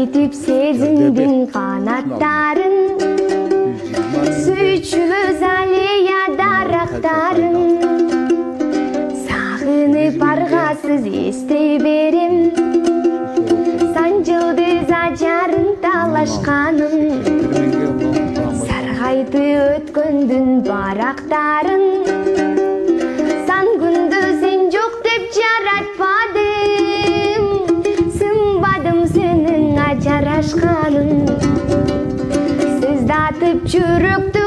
Ütüp сезімдің қанаттарын, Сүйчүлөз алия дарақтарын, Сағынып арғасыз естей берем, Санжылдыз ажарын талашқаным, Сарғайды өткөндүн барақтарын, Сан күндү сен жоқ деп жаратпадым, Сынбадым сенің ажар ашқаның, Сыздатып жүрөктү